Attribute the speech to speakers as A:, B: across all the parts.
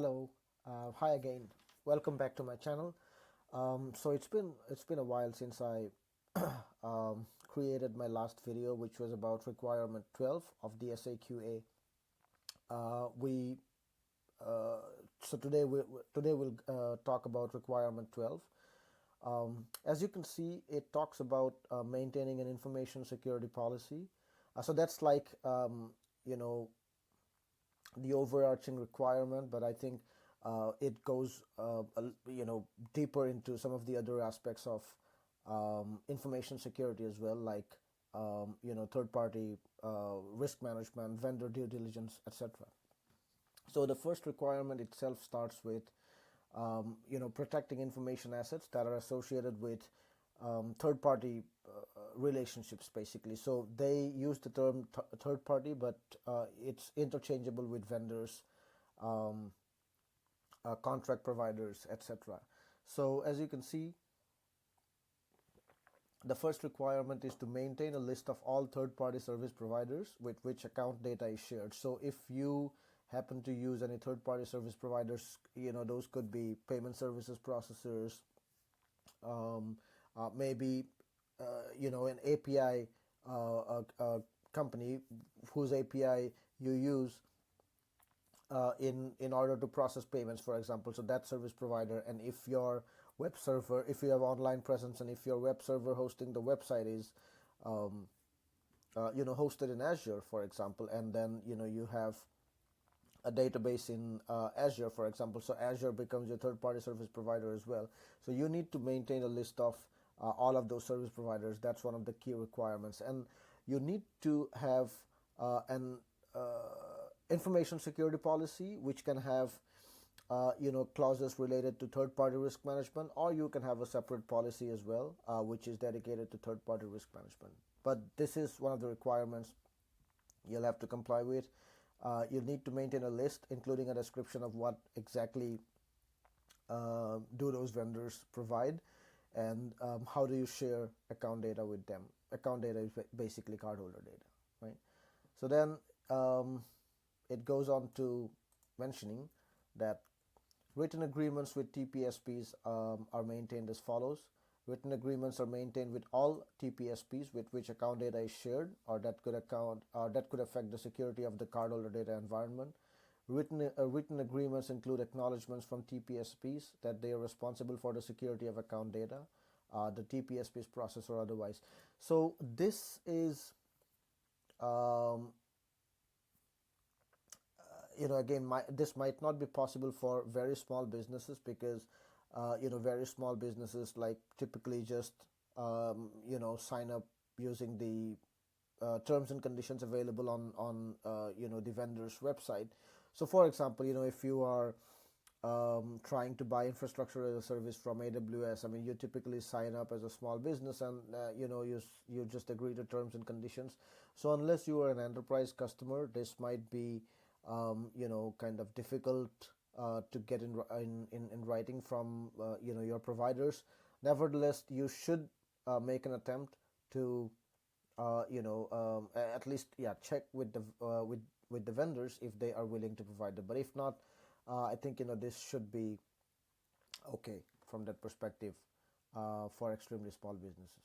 A: Hello, hi again. Welcome back to my channel. So it's been a while since I created my last video, which was about requirement 12 of DSAQA. We so today we'll talk about requirement 12. As you can see, it talks about maintaining an information security policy. So that's like you know the overarching requirement, but I think it goes deeper into some of the other aspects of information security as well, like third party risk management, vendor due diligence, etc. So the first requirement itself starts with protecting information assets that are associated with third party relationships, basically. So they use the term third party, but it's interchangeable with vendors, contract providers, etc. So as you can see, the first requirement is to maintain a list of all third-party service providers with which account data is shared. So if you happen to use any third-party service providers, those could be payment services processors, maybe an API company whose API you use in order to process payments, for example. So that service provider. And if your web server, if you have online presence, and if your web server hosting the website is hosted in Azure, for example, and then you have a database in Azure, for example, so Azure becomes your third-party service provider as well. So you need to maintain a list of all of those service providers. That's one of the key requirements. And you need to have an information security policy, which can have clauses related to third-party risk management, or you can have a separate policy as well, which is dedicated to third-party risk management. But this is one of the requirements you'll have to comply with. You'll need to maintain a list, including a description of what exactly do those vendors provide, and how do you share account data with them. Account data is basically cardholder data, right? So then it goes on to mentioning that written agreements with TPSPs are maintained as follows. Written agreements are maintained with all TPSPs with which account data is shared, or that could affect the security of the cardholder data environment. Written agreements include acknowledgments from TPSPs that they are responsible for the security of account data, the TPSP's process or otherwise. So this is again, this might not be possible for very small businesses, because very small businesses like typically just sign up using the terms and conditions available on the vendor's website. So for example, if you are trying to buy infrastructure as a service from AWS, I mean, you typically sign up as a small business, and you just agree to terms and conditions. So unless you are an enterprise customer, this might be kind of difficult to get in writing from your providers. Nevertheless, you should make an attempt to at least check with the vendors if they are willing to provide it. But if not, I think this should be okay from that perspective for extremely small businesses.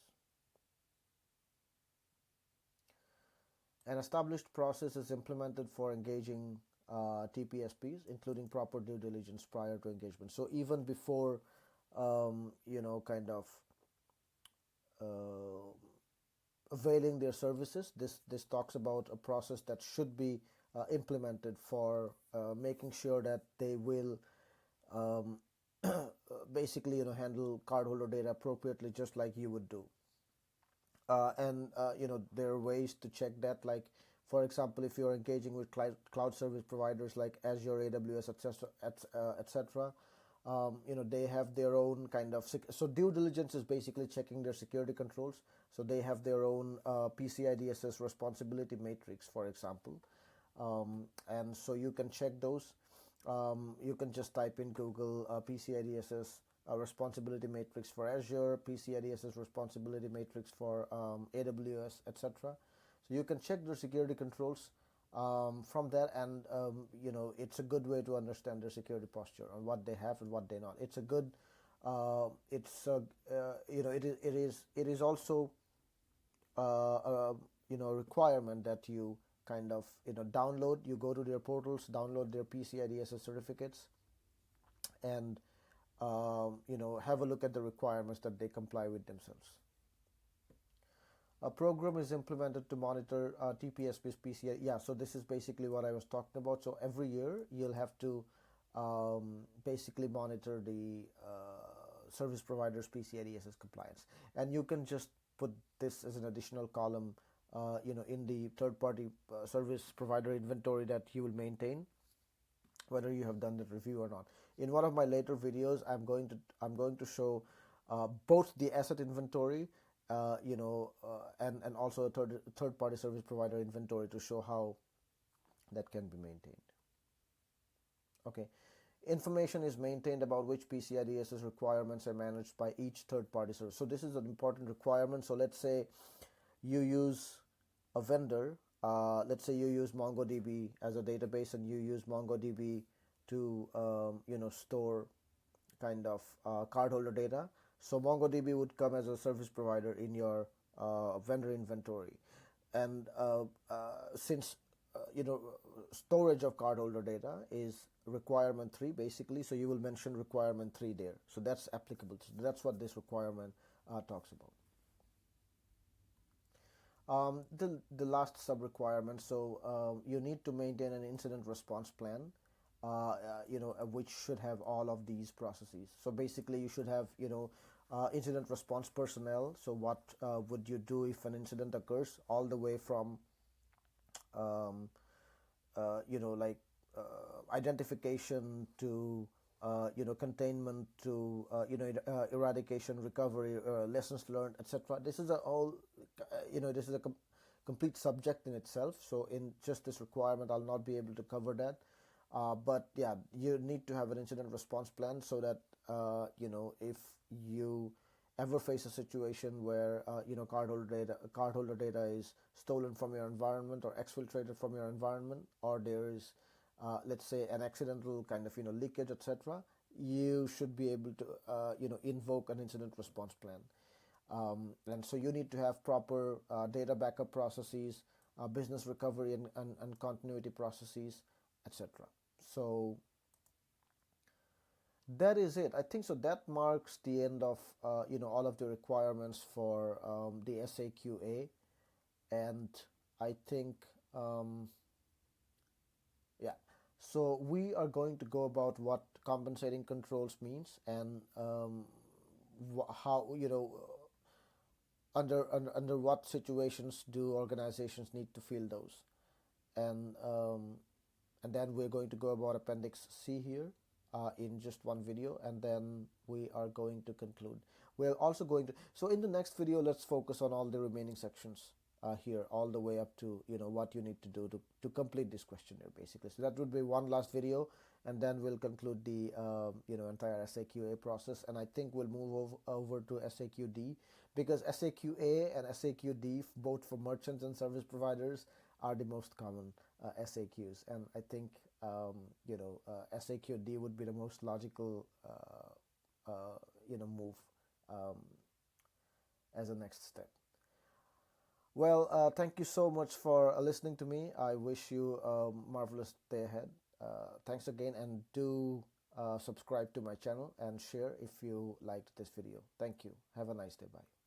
A: An established process is implemented for engaging TPSPs, including proper due diligence prior to engagement. So even before, kind of availing their services, this talks about a process that should be implemented for making sure that they will basically handle cardholder data appropriately, just like you would do. And there are ways to check that, like for example, if you're engaging with cloud service providers like Azure, AWS, etc. They have their own kind of so due diligence is basically checking their security controls. So they have their own PCI DSS responsibility matrix, for example, and so you can check those. You can just type in Google PCI DSS responsibility matrix for Azure, PCI DSS responsibility matrix for AWS, etc. So you can check their security controls from there, and it's a good way to understand their security posture and what they have and what they not. It's a good it's a, it is also requirement that you kind of download. You go to their portals, download their PCI DSS certificates, and have a look at the requirements that they comply with themselves. A program is implemented to monitor TPS-based PCI. Yeah, so this is basically what I was talking about. So every year you'll have to basically monitor the service provider's PCI DSS compliance, and you can just put this as an additional column in the third-party service provider inventory that you will maintain, whether you have done the review or not. In one of my later videos, I'm going to show both the asset inventory, and also a third-party service provider inventory to show how that can be maintained. Okay. Information is maintained about which PCI DSS requirements are managed by each third-party service. So this is an important requirement. So let's say you use a vendor. Let's say you use MongoDB as a database, and you use MongoDB to store kind of cardholder data. So MongoDB would come as a service provider in your vendor inventory, and since storage of cardholder data is requirement 3 basically, so you will mention requirement 3 there. So that's applicable. So that's what this requirement talks about. The last sub requirement. So you need to maintain an incident response plan, which should have all of these processes. So basically, you should have incident response personnel. So what would you do if an incident occurs, all the way from identification to containment to eradication, recovery, lessons learned, etc. This is this is a complete subject in itself. So in just this requirement, I'll not be able to cover that. But yeah, you need to have an incident response plan so that if you ever face a situation where cardholder data is stolen from your environment or exfiltrated from your environment, or there is let's say an accidental kind of leakage, etc., you should be able to invoke an incident response plan. And so you need to have proper data backup processes, business recovery and continuity processes, etc. So that is it. I think so. That marks the end of all of the requirements for the SAQA, and I think yeah. So we are going to go about what compensating controls means, and how under what situations do organizations need to fill those, and then we're going to go about Appendix C here in just one video, and then we are going to conclude. We're also going to, so in the next video, let's focus on all the remaining sections here, all the way up to what you need to do to complete this questionnaire basically. So that would be one last video, and then we'll conclude the entire SAQA process, and I think we'll move over to SAQD, because SAQA and SAQD, both for merchants and service providers, are the most common SAQs, and I think SAQD would be the most logical move as a next step. Well, thank you so much for listening to me. I wish you a marvelous day ahead. Thanks again, and do subscribe to my channel and share if you liked this video. Thank you. Have a nice day. Bye.